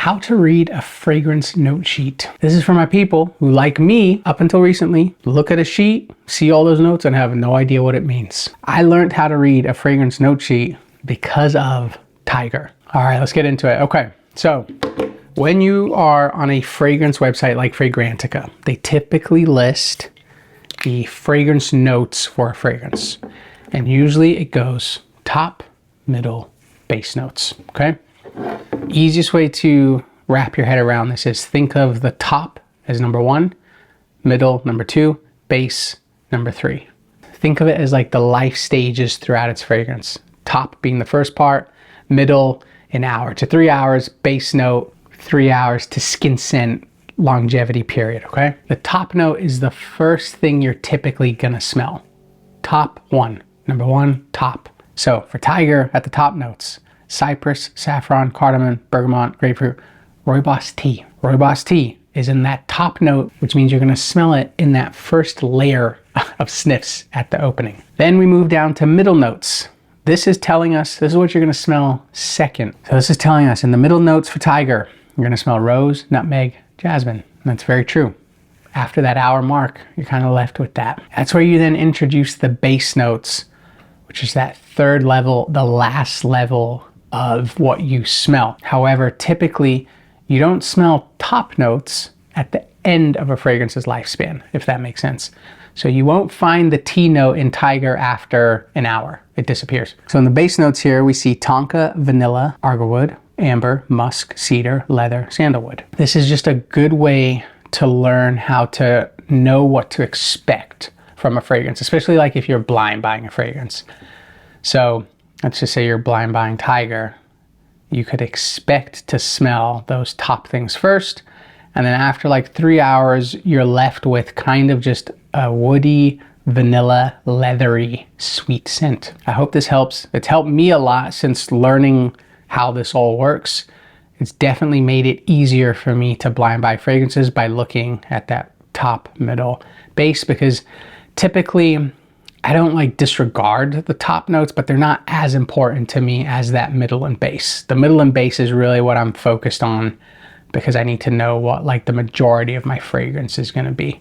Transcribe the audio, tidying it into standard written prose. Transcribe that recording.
how to read a fragrance note sheet. This is for my people who, like me, up until recently, look at a sheet, see all those notes and have no idea what it means. I learned how to read a fragrance note sheet because of Tiger. All right, let's get into it. Okay, so when you are on a fragrance website like Fragrantica, they typically list the fragrance notes for a fragrance. And usually it goes top, middle, base notes, okay? Easiest way to wrap your head around this is think of the top as number 1, middle number 2, base number 3. Think of it as like the life stages throughout its fragrance. Top being the first part, middle an hour to 3 hours, base note 3 hours to skin scent longevity period, okay? The top note is the first thing you're typically gonna smell. Top 1, number 1, top. So for Tiger, at the top notes, cypress, saffron, cardamom, bergamot, grapefruit, rooibos tea. Rooibos tea is in that top note, which means you're gonna smell it in that first layer of sniffs at the opening. Then we move down to middle notes. This is telling us, this is what you're gonna smell second. So this is telling us in the middle notes for Tiger, you're gonna smell rose, nutmeg, jasmine. And that's very true. After that hour mark, you're kind of left with that. That's where you then introduce the base notes, which is that third level, the last level of what you smell. However, typically you don't smell top notes at the end of a fragrance's lifespan, if that makes sense. So you won't find the tea note in Tiger after an hour. It disappears. So in the base notes here, we see tonka, vanilla, arborwood, amber, musk, cedar, leather, sandalwood. This is just a good way to learn how to know what to expect from a fragrance, especially like if you're blind buying a fragrance. So let's just say you're blind buying Tiger. You could expect to smell those top things first. And then after like 3 hours, you're left with kind of just a woody, vanilla, leathery, sweet scent. I hope this helps. It's helped me a lot since learning how this all works. It's definitely made it easier for me to blind buy fragrances by looking at that top, middle, base, because typically I don't like disregard the top notes, but they're not as important to me as that middle and base. The middle and base is really what I'm focused on because I need to know what like the majority of my fragrance is going to be.